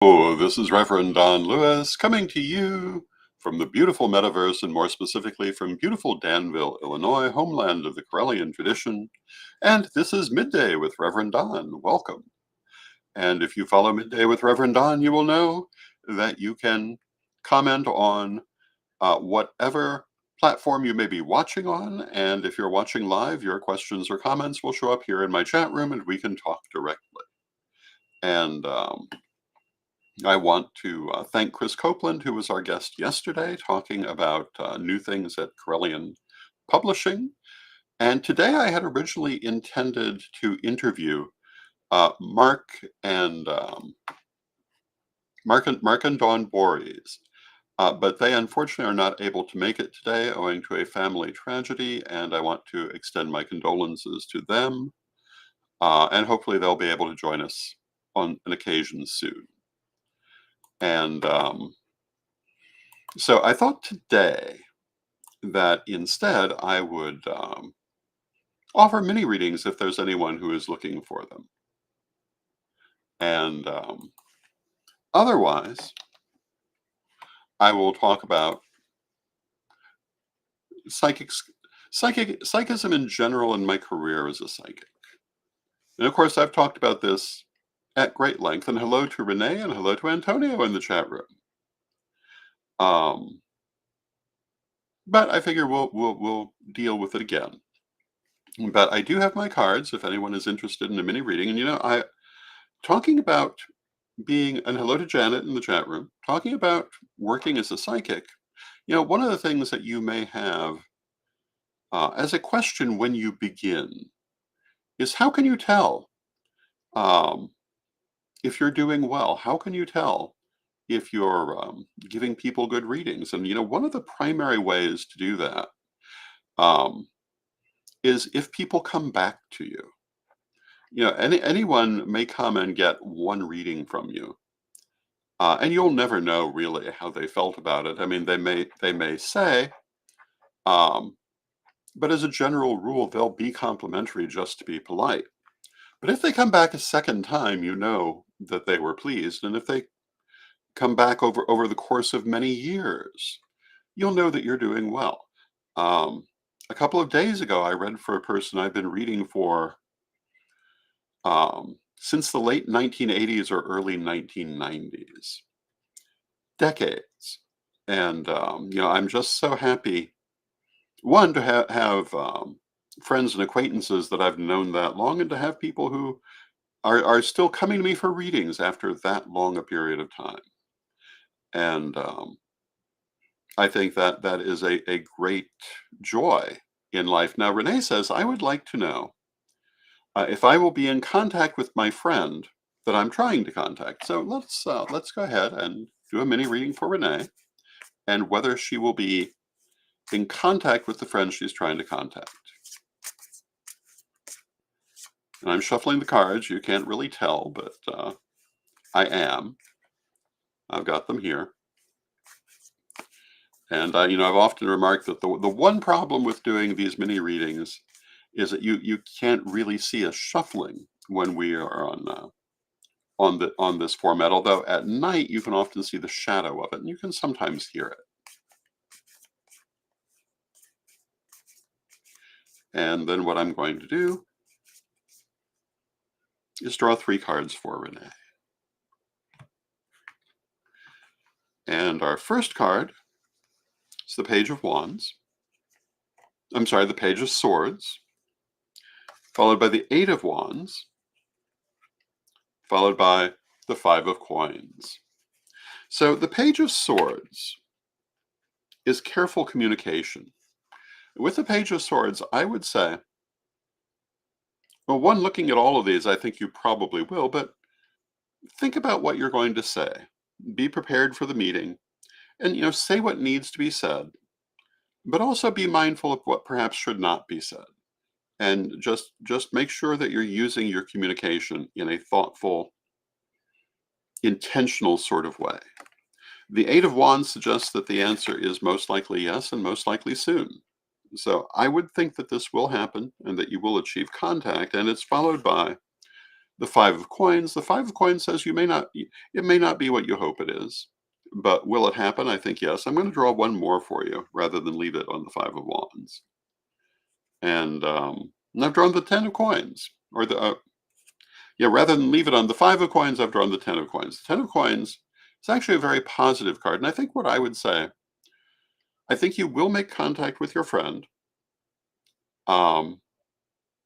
Oh, this is Reverend Don Lewis coming to you from the beautiful metaverse, and more specifically from beautiful Danville, Illinois, homeland of the Corellian tradition. And this is Midday with Reverend Don. Welcome. And if you follow Midday with Reverend Don, you will know that you can comment on whatever platform you may be watching on. And if you're watching live, your questions or comments will show up here in my chat room and we can talk directly. And I want to thank Chris Copeland, who was our guest yesterday, talking about new things at Corellian Publishing. And today I had originally intended to interview Mark and Mark and Dawn Borys, but they unfortunately are not able to make it today owing to a family tragedy, and I want to extend my condolences to them, and hopefully they'll be able to join us on an occasion soon. And so I thought today that instead I would offer mini readings if there's anyone who is looking for them. And otherwise, I will talk about psychism in general in my career as a psychic. And of course, I've talked about this at great length. And hello to Renee and hello to Antonio in the chat room. But I figure we'll deal with it again. But I do have my cards if anyone is interested in a mini reading. And I talking about being, and hello to Janet in the chat room, talking about working as a psychic. One of the things that you may have as a question when you begin is how can you tell um, if you're doing well? How can you tell if you're giving people good readings? And one of the primary ways to do that um, is if people come back to you. Anyone may come and get one reading from you, and you'll never know really how they felt about it. I mean, they may say, um, but as a general rule, they'll be complimentary just to be polite. But if they come back a second time, you know that they were pleased, and if they come back over the course of many years, you'll know that you're doing well. A couple of days ago, I read for a person I've been reading for since the late 1980s or early 1990s, decades. And I'm just so happy, one, to have friends and acquaintances that I've known that long, and to have people who are still coming to me for readings after that long a period of time. And I think that is a great joy in life. Now, Renee says, I would like to know if I will be in contact with my friend that I'm trying to contact. So let's go ahead and do a mini reading for Renee, and whether she will be in contact with the friend she's trying to contact. And I'm shuffling the cards. You can't really tell, but I am. I've got them here. And I've often remarked that the one problem with doing these mini readings is that you can't really see us shuffling when we are on this format. Although at night you can often see the shadow of it, and you can sometimes hear it. And then what I'm going to do is draw 3 cards for Renee. And our first card is the Page of Wands. I'm sorry, the Page of Swords, followed by the 8 of Wands, followed by the 5 of Coins. So the Page of Swords is careful communication. With the Page of Swords, I would say, well, one, looking at all of these, I think you probably will, but think about what you're going to say. Be prepared for the meeting, and say what needs to be said, but also be mindful of what perhaps should not be said. And just make sure that you're using your communication in a thoughtful, intentional sort of way. The 8 of Wands suggests that the answer is most likely yes, and most likely soon. So I would think that this will happen and that you will achieve contact, and it's followed by The Five of Coins. The Five of Coins says it may not be what you hope it is, but will it happen? I think yes. I'm going to draw one more for you rather than leave it on the Five of Wands. And I've drawn the Ten of Coins, or yeah, rather than leave it on the Five of Coins, I've drawn the Ten of Coins. The Ten of Coins is actually a very positive card, and I think what I would say, I think you will make contact with your friend. Um,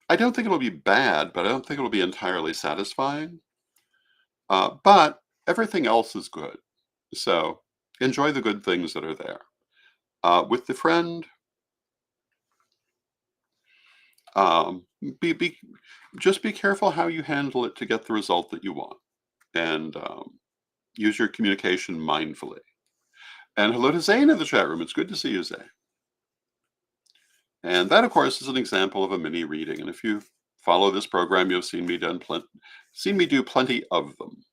I don't think it'll be bad, but I don't think it'll be entirely satisfying. But everything else is good. So enjoy the good things that are there. With the friend, um, be, be just be careful how you handle it to get the result that you want, and use your communication mindfully. And hello to Zane in the chat room. It's good to see you, Zane. And that, of course, is an example of a mini reading. And if you follow this program, you've seen me do plenty of them.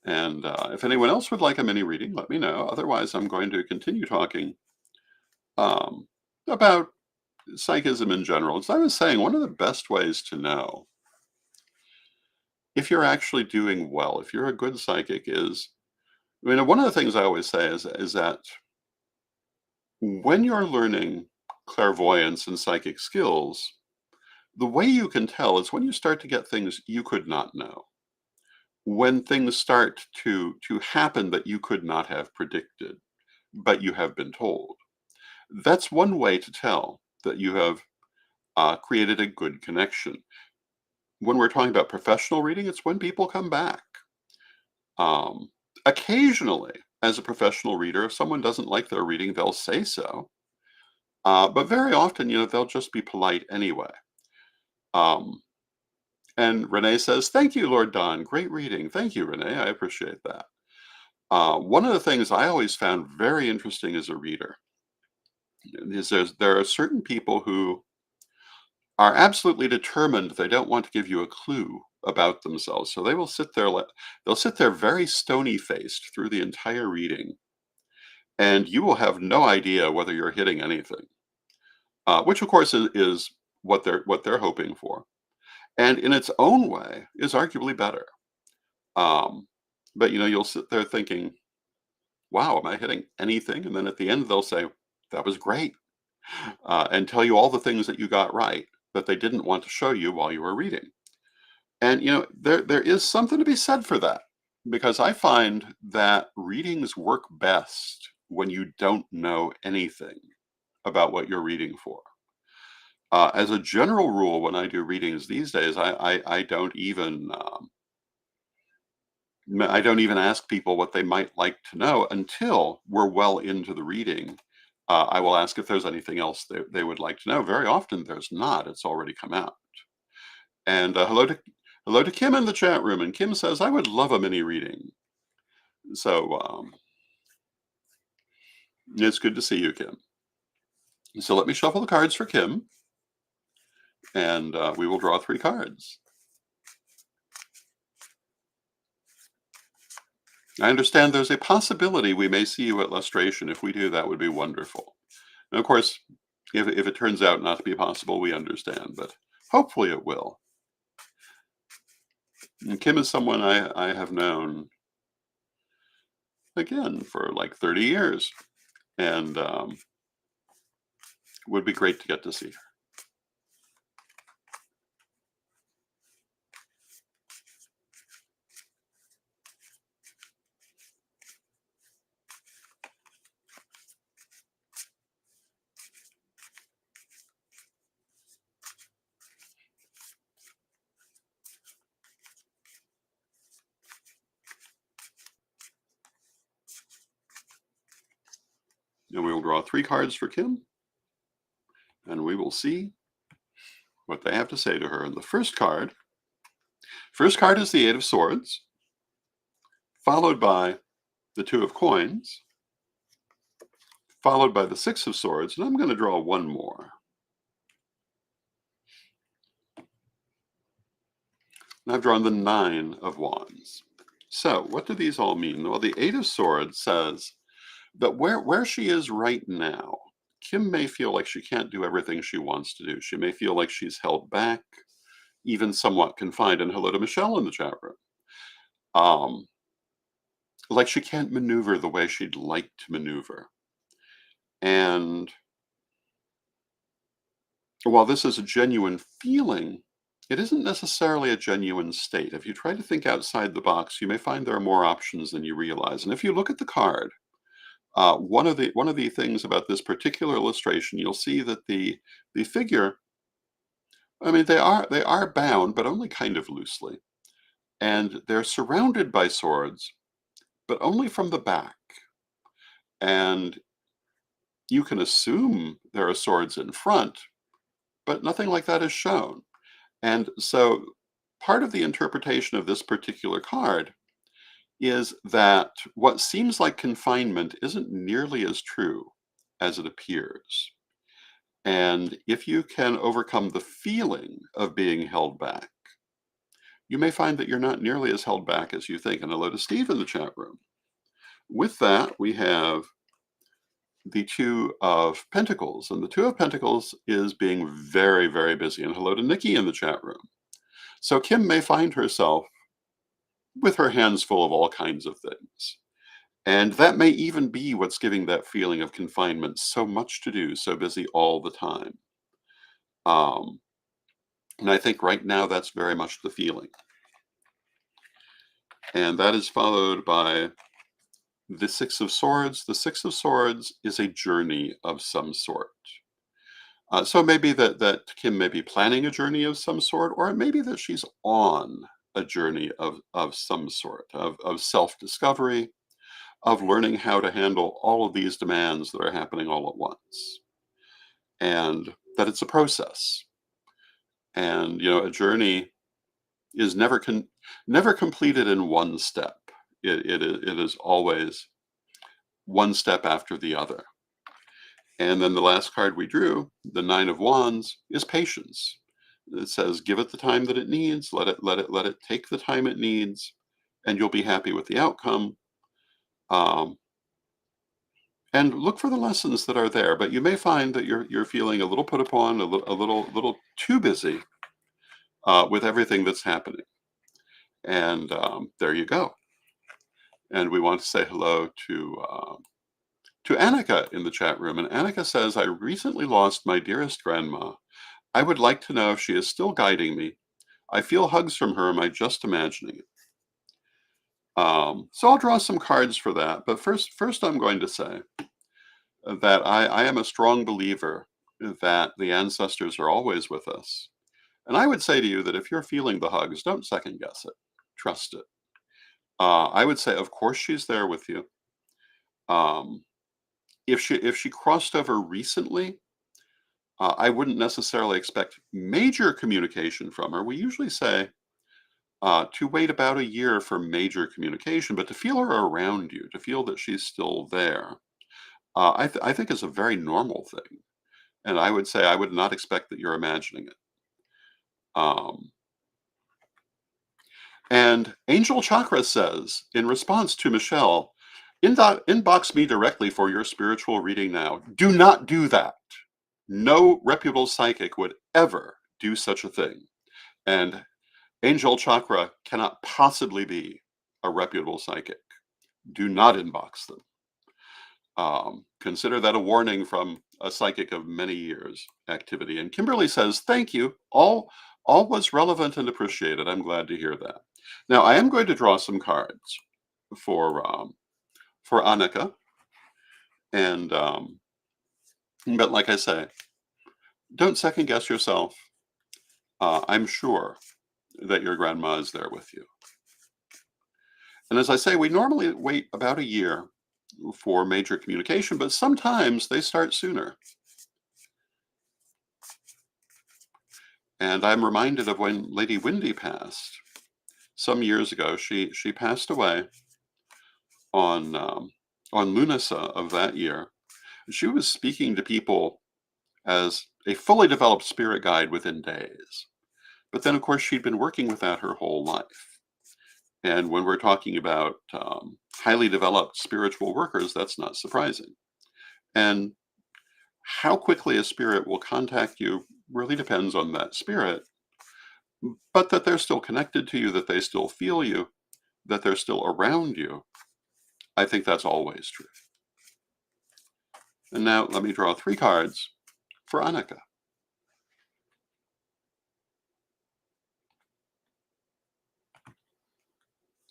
And if anyone else would like a mini reading, let me know. Otherwise, I'm going to continue talking about psychism in general. As I was saying, one of the best ways to know if you're actually doing well, if you're a good psychic, is, I mean, one of the things I always say is that when you're learning clairvoyance and psychic skills, the way you can tell is when you start to get things you could not know. When things start to happen that you could not have predicted, but you have been told. That's one way to tell that you have created a good connection. When we're talking about professional reading, it's when people come back. Occasionally, as a professional reader, if someone doesn't like their reading, they'll say so. But very often, they'll just be polite anyway. And Renee says, "Thank you, Lord Don. Great reading." Thank you, Renee. I appreciate that. One of the things I always found very interesting as a reader is there are certain people who are absolutely determined they don't want to give you a clue about themselves. So they will they'll sit there very stony faced through the entire reading, and you will have no idea whether you're hitting anything, which of course is what they're hoping for, and in its own way is arguably better. Um, but you'll sit there thinking, "Wow, am I hitting anything?" And then at the end they'll say, "That was great," and tell you all the things that you got right that they didn't want to show you while you were reading. And there is something to be said for that, because I find that readings work best when you don't know anything about what you're reading for. As a general rule, when I do readings these days, I don't even I don't even ask people what they might like to know until we're well into the reading. I will ask if there's anything else they would like to know. Very often there's not. It's already come out. And hello to Kim in the chat room. And Kim says, "I would love a mini reading." So it's good to see you, Kim. So let me shuffle the cards for Kim, and we will draw 3 cards. I understand there's a possibility we may see you at lustration. If we do, that would be wonderful. And of course, if it turns out not to be possible, we understand, but hopefully it will. And Kim is someone I have known, again, for like 30 years, and would be great to get to see her. And we will draw 3 cards for Kim, and we will see what they have to say to her. And the first card is the 8 of Swords, followed by the 2 of Coins, followed by the 6 of Swords, and I'm going to draw one more. And I've drawn the 9 of Wands. So what do these all mean? Well, the 8 of Swords says that where she is right now, Kim may feel like she can't do everything she wants to do. She may feel like she's held back. even somewhat confined. And hello to Michelle in the chat room. Um, like she can't maneuver the way she'd like to maneuver. And while this is a genuine feeling, it isn't necessarily a genuine state. If you try to think outside the box, you may find there are more options than you realize. And if you look at the card, one of the things about this particular illustration, you'll see that the figure, I mean, they are bound, but only kind of loosely, and they're surrounded by swords, but only from the back. And you can assume there are swords in front, but nothing like that is shown. And so part of the interpretation of this particular card is that what seems like confinement isn't nearly as true as it appears. And if you can overcome the feeling of being held back, you may find that you're not nearly as held back as you think. And hello to Steve in the chat room. With that, we have the Two of Pentacles. And the Two of Pentacles is being very, very busy. And hello to Nikki in the chat room. So Kim may find herself with her hands full of all kinds of things. And that may even be what's giving that feeling of confinement, so much to do, so busy all the time. And I think right now that's very much the feeling. And that is followed by the Six of Swords. The Six of Swords is a journey of some sort. So it may be that Kim may be planning a journey of some sort, or it may be that she's on a journey of some sort, of self-discovery, of learning how to handle all of these demands that are happening all at once. And that it's a process. And, a journey is never completed in one step. It is always one step after the other. And then the last card we drew, the Nine of Wands, is patience. It says, give it the time that it needs, let it take the time it needs, and you'll be happy with the outcome. And look for the lessons that are there, but you may find that you're feeling a little put upon, a little too busy with everything that's happening. And there you go. And we want to say hello to Annika in the chat room. And Annika says, I recently lost my dearest grandma. I would like to know if she is still guiding me. I feel hugs from her. Am I just imagining it? So I'll draw some cards for that. But first I'm going to say that I am a strong believer that the ancestors are always with us. And I would say to you that if you're feeling the hugs, don't second guess it. Trust it. I would say, of course, she's there with you. If she crossed over recently, I wouldn't necessarily expect major communication from her. We usually say to wait about a year for major communication, but to feel her around you, to feel that she's still there, I think is a very normal thing. And I would say I would not expect that you're imagining it. And Angel Chakra says, in response to Michelle, inbox me directly for your spiritual reading now. Do not do that. No reputable psychic would ever do such a thing. And Angel Chakra cannot possibly be a reputable psychic. Do not inbox them. Consider that a warning from a psychic of many years' activity. And Kimberly says, thank you. All was relevant and appreciated. I'm glad to hear that. Now, I am going to draw some cards for Annika. And, but like I say, don't second guess yourself. I'm sure that your grandma is there with you. And as I say, we normally wait about a year for major communication, but sometimes they start sooner. And I'm reminded of when Lady Windy passed some years ago. She passed away on Lunasa of that year. She was speaking to people as a fully developed spirit guide within days. But then, of course, she'd been working with that her whole life. And when we're talking about highly developed spiritual workers, that's not surprising. And how quickly a spirit will contact you really depends on that spirit. but that they're still connected to you, that they still feel you, that they're still around you. I think that's always true. And now let me draw 3 cards for Annika.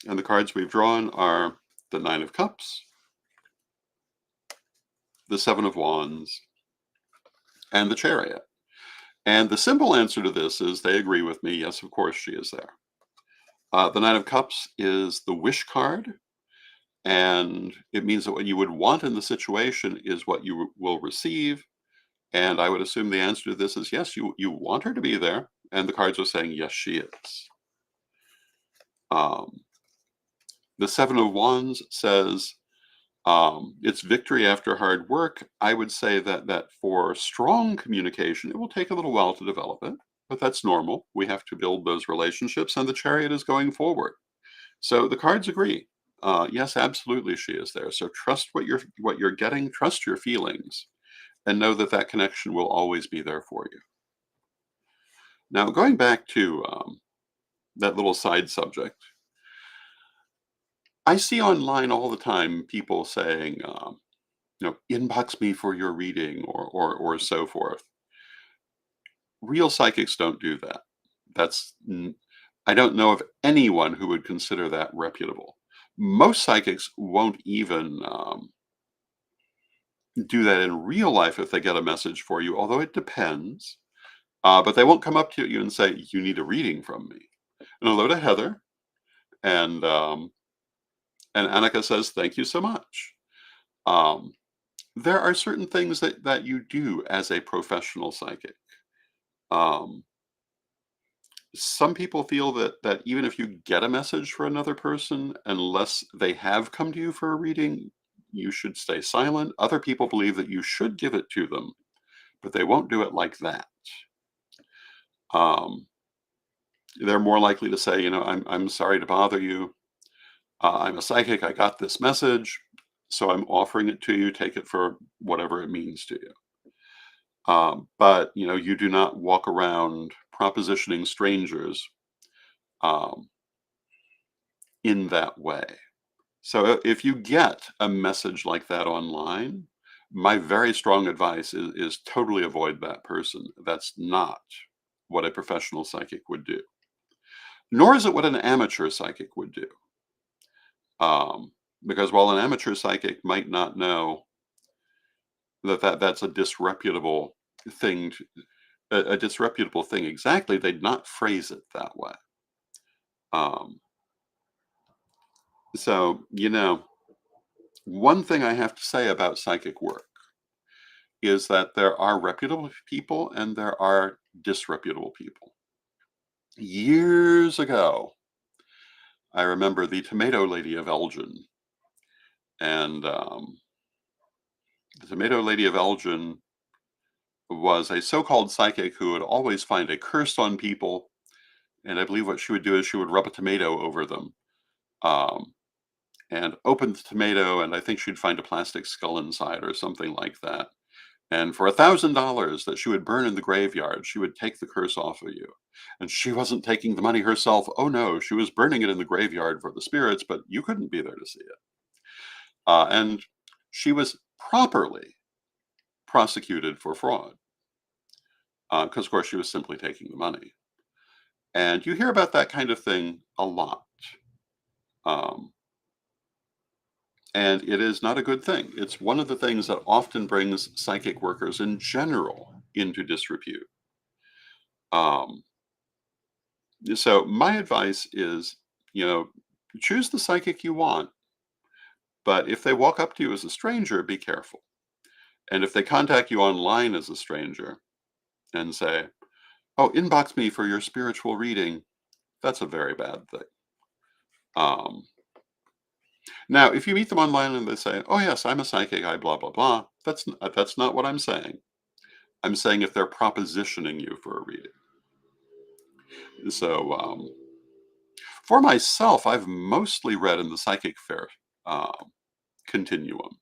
And the cards we've drawn are the 9 of Cups, the 7 of Wands, and the Chariot. And the simple answer to this is they agree with me. Yes, of course she is there. The 9 of Cups is the wish card, and it means that what you would want in the situation is what you will receive. And I would assume the answer to this is yes, you want her to be there. And the cards are saying, yes, she is. Um, the 7 of Wands says it's victory after hard work. I would say that for strong communication, it will take a little while to develop it, but that's normal. We have to build those relationships, and the Chariot is going forward. So the cards agree. Yes, absolutely, she is there. So trust what you're getting. Trust your feelings, and know that that connection will always be there for you. Now, going back to that little side subject, I see online all the time people saying, inbox me for your reading or so forth. Real psychics don't do that. I don't know of anyone who would consider that reputable. Most psychics won't even do that in real life if they get a message for you, although it depends. But they won't come up to you and say, you need a reading from me. And hello to Heather. And Annika says, thank you so much. There are certain things that you do as a professional psychic. Um, some people feel that even if you get a message for another person, unless they have come to you for a reading, you should stay silent. Other people believe that you should give it to them, but they won't do it like that. Um, they're more likely to say, I'm sorry to bother you. I'm a psychic. I got this message, so I'm offering it to you. Take it for whatever it means to you. But you do not walk around propositioning strangers um, in that way. So if you get a message like that online, my very strong advice is totally avoid that person. That's not what a professional psychic would do, nor is it what an amateur psychic would do. Um, because while an amateur psychic might not know that's a disreputable thing, a disreputable thing exactly, they'd not phrase it that way. Um, so, one thing I have to say about psychic work is that there are reputable people and there are disreputable people. Years ago, I remember the Tomato Lady of Elgin. And the Tomato Lady of Elgin was a so-called psychic who would always find a curse on people. And I believe what she would do is she would rub a tomato over them um, and open the tomato, and I think she'd find a plastic skull inside or something like that. And for $1,000 that she would burn in the graveyard, she would take the curse off of you. And she wasn't taking the money herself. Oh no, she was burning it in the graveyard for the spirits, but you couldn't be there to see it. And she was properly prosecuted for fraud because, of course, she was simply taking the money. And you hear about that kind of thing a lot. Um, and it is not a good thing. It's one of the things that often brings psychic workers in general into disrepute. Um, so my advice is, choose the psychic you want, but if they walk up to you as a stranger, be careful. And if they contact you online as a stranger and say, "Oh, inbox me for your spiritual reading," that's a very bad thing. Um, Now, if you meet them online and they say, "Oh yes, I'm a psychic, I blah blah blah," that's not what I'm saying. I'm saying if they're propositioning you for a reading. So, for myself, I've mostly read in the psychic fair um, continuum,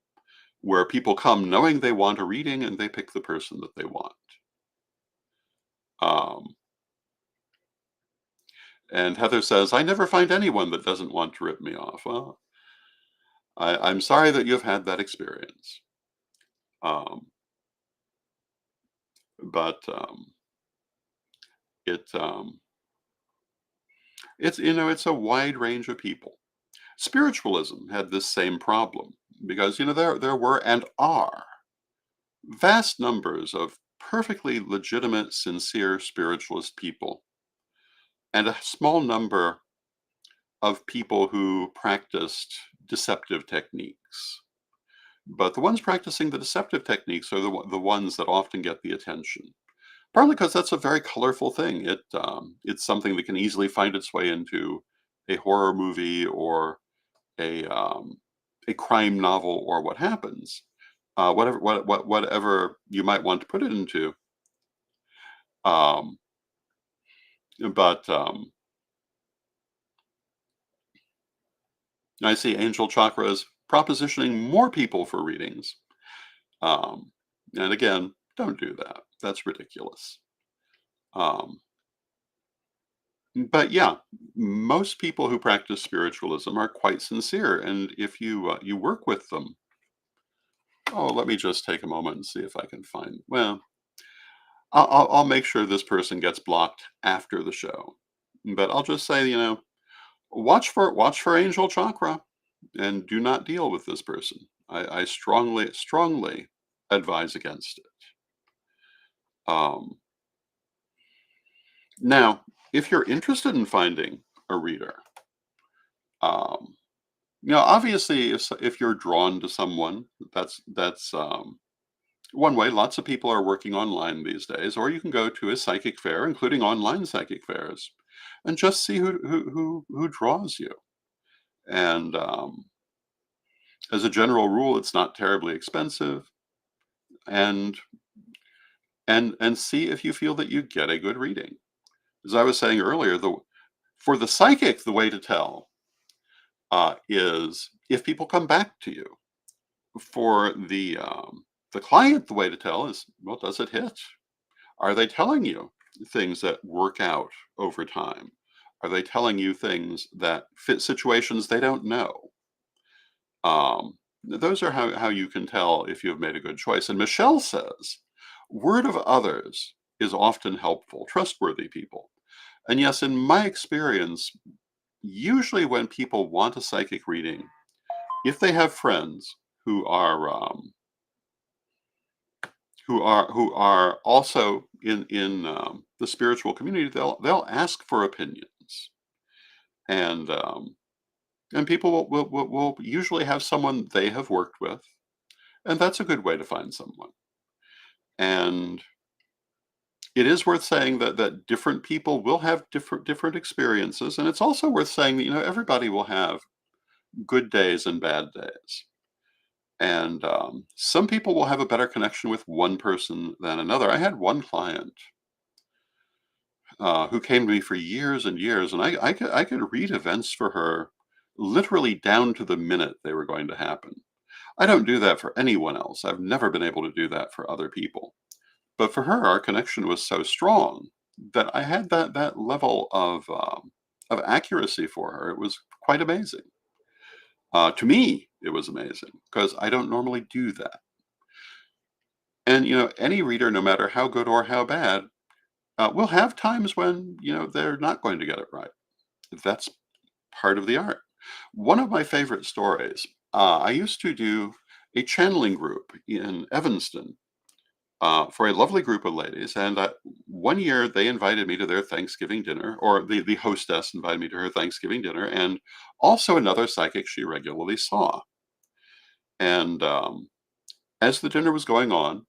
where people come knowing they want a reading and they pick the person that they want. Um, And Heather says, I never find anyone that doesn't want to rip me off. Well, I'm sorry that you've had that experience. Um, but it it's it's a wide range of people. Spiritualism had this same problem because there were and are vast numbers of perfectly legitimate, sincere spiritualist people, and a small number of people who practiced deceptive techniques. But the ones practicing the deceptive techniques are the ones that often get the attention. Partly because that's a very colorful thing. It's something that can easily find its way into a horror movie or a um, a crime novel or what happens. Whatever you might want to put it into. Um, but I see angel chakras propositioning more people for readings. Um, and again, don't do that. That's ridiculous. Um, but yeah, most people who practice spiritualism are quite sincere, and if you work with them, oh, let me just take a moment and see if I can find. Well, I'll make sure this person gets blocked after the show, but I'll just say, watch for angel chakra, and do not deal with this person. I strongly advise against it. Um, Now, if you're interested in finding a reader, um, obviously, if you're drawn to someone, that's one way. Lots of people are working online these days, or you can go to a psychic fair, including online psychic fairs, and just see who draws you. And as a general rule, it's not terribly expensive, and and see if you feel that you get a good reading. As I was saying earlier, the for the psychic, the way to tell is if people come back to you. For the client, the way to tell is, well, does it hit? Are they telling you things that work out over time? Are they telling you things that fit situations they don't know? Those are how you can tell if you've made a good choice. And Michelle says, word of others is often helpful, trustworthy people. And yes, in my experience, usually when people want a psychic reading, if they have friends who are also in the spiritual community, they'll ask for opinions, and and people will usually have someone they have worked with, and that's a good way to find someone. And it is worth saying that different people will have different experiences, and it's also worth saying that everybody will have good days and bad days. And some people will have a better connection with one person than another. I had one client who came to me for years and years, and I could read events for her literally down to the minute they were going to happen. I don't do that for anyone else. I've never been able to do that for other people. But for her, our connection was so strong that I had that level of accuracy for her. It was quite amazing. To me, it was amazing because I don't normally do that. And any reader, no matter how good or how bad, will have times when they're not going to get it right. That's part of the art. One of my favorite stories, I used to do a channeling group in Evanston for a lovely group of ladies. And one year they invited me to their Thanksgiving dinner, or the hostess invited me to her Thanksgiving dinner, and also another psychic she regularly saw. And as the dinner was going on,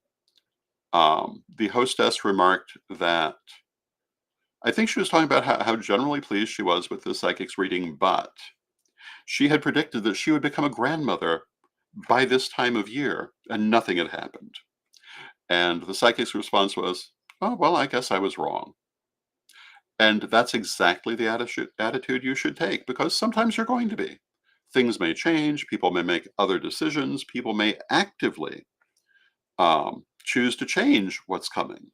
the hostess remarked that I think she was talking about how generally pleased she was with the psychic's reading, but she had predicted that she would become a grandmother by this time of year, and nothing had happened. And the psychic's response was, "Oh, well, I guess I was wrong." And that's exactly the attitude you should take, because sometimes you're going to be. Things may change, people may make other decisions, people may actively choose to change what's coming.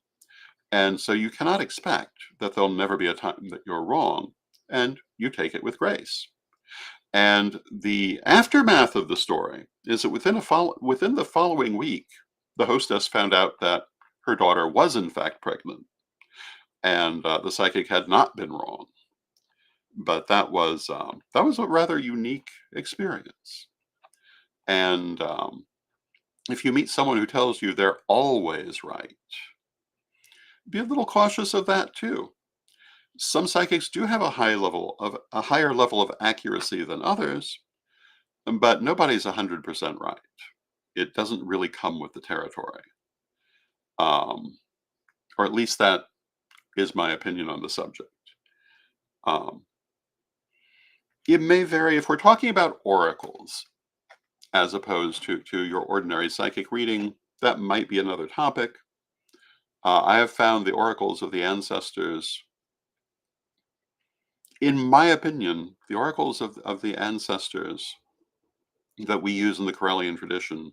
And so you cannot expect that there'll never be a time that you're wrong. and you take it with grace. And the aftermath of the story is that within the following week, the hostess found out that her daughter was in fact pregnant, and the psychic had not been wrong. But that was a rather unique experience. And if you meet someone who tells you they're always right, be a little cautious of that too. Some psychics do have a higher level of accuracy than others, but nobody's 100% right. It doesn't really come with the territory. Um, or at least that is my opinion on the subject. Um, it may vary if we're talking about oracles as opposed to your ordinary psychic reading. That might be another topic. I have found the oracles of the ancestors, in my opinion, the oracles of the ancestors that we use in the Correllian tradition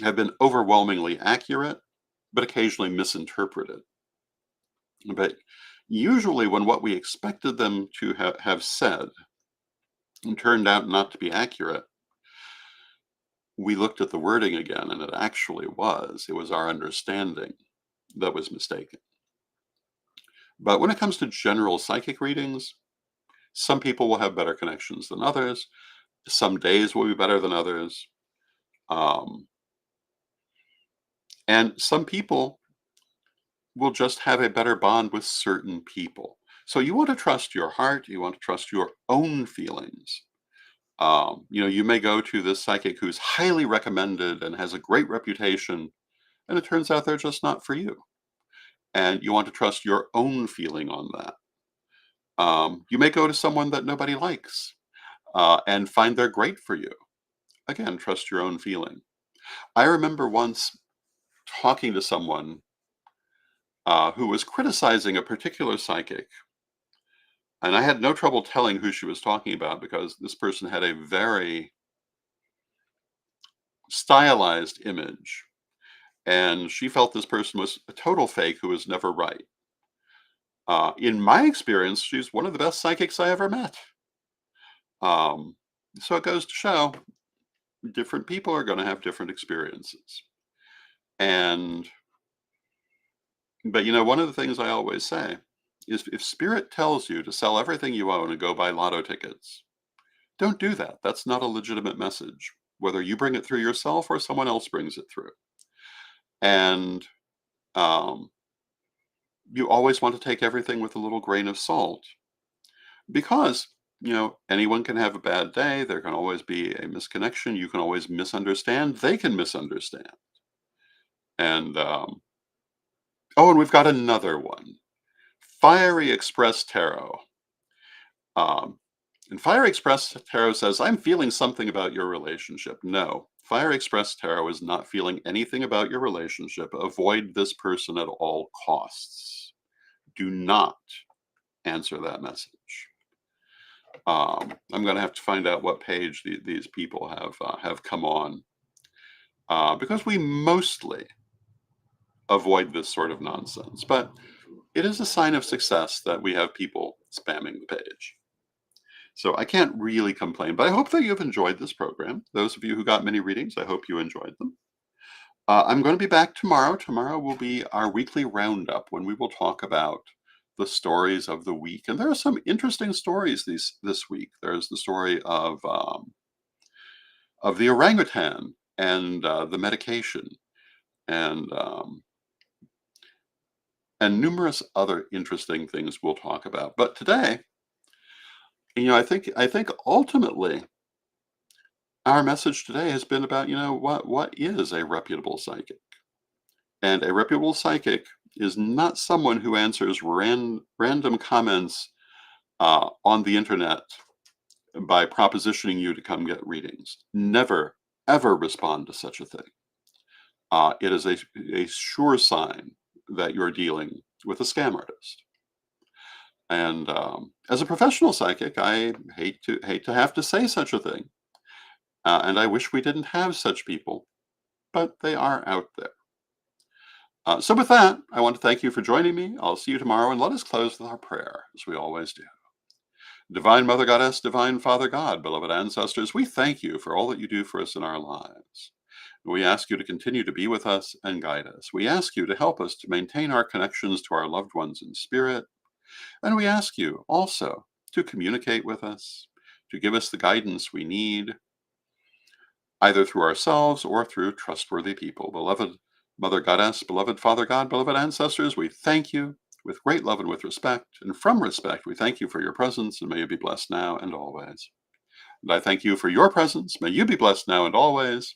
have been overwhelmingly accurate, but occasionally misinterpreted. But usually, when what we expected them to have said turned out not to be accurate, we looked at the wording again, and it actually was. It was our understanding that was mistaken. But when it comes to general psychic readings, some people will have better connections than others. Some days will be better than others. Um, and some people will just have a better bond with certain people. So you want to trust your heart. You want to trust your own feelings. You may go to this psychic who's highly recommended and has a great reputation, and it turns out they're just not for you. And you want to trust your own feeling on that. You may go to someone that nobody likes and find they're great for you. Again, trust your own feeling. I remember once talking to someone who was criticizing a particular psychic, and I had no trouble telling who she was talking about because this person had a very stylized image, and she felt this person was a total fake who was never right. In my experience, she's one of the best psychics I ever met. Um, so it goes to show different people are going to have different experiences. And, but one of the things I always say is if spirit tells you to sell everything you own and go buy lotto tickets, don't do that. That's not a legitimate message, whether you bring it through yourself or someone else brings it through. And um, you always want to take everything with a little grain of salt because, anyone can have a bad day. There can always be a misconnection. You can always misunderstand. They can misunderstand. And, oh, and we've got another one. Fiery Express Tarot. Um, and Fire Express Tarot says, I'm feeling something about your relationship. No, Fire Express Tarot is not feeling anything about your relationship. Avoid this person at all costs. Do not answer that message. I'm going to have to find out what page these people have come on because we mostly avoid this sort of nonsense. But it is a sign of success that we have people spamming the page. So I can't really complain, but I hope that you've enjoyed this program. Those of you who got many readings, I hope you enjoyed them. I'm going to be back tomorrow. Tomorrow will be our weekly roundup when we will talk about the stories of the week. And there are some interesting stories this week. There's the story of the orangutan and the medication and numerous other interesting things we'll talk about. But today, I think ultimately our message today has been about, what is a reputable psychic? And a reputable psychic is not someone who answers random comments on the internet by propositioning you to come get readings. Never, ever respond to such a thing. It is a sure sign that you're dealing with a scam artist. And as a professional psychic, I hate to have to say such a thing. And I wish we didn't have such people, but they are out there. So with that, I want to thank you for joining me. I'll see you tomorrow, and let us close with our prayer, as we always do. Divine Mother Goddess, Divine Father God, beloved ancestors, we thank you for all that you do for us in our lives. We ask you to continue to be with us and guide us. We ask you to help us to maintain our connections to our loved ones in spirit. And we ask you also to communicate with us, to give us the guidance we need, either through ourselves or through trustworthy people. Beloved Mother Goddess, beloved Father God, beloved ancestors, we thank you with great love and with respect. And from respect, we thank you for your presence, and may you be blessed now and always. And I thank you for your presence. May you be blessed now and always.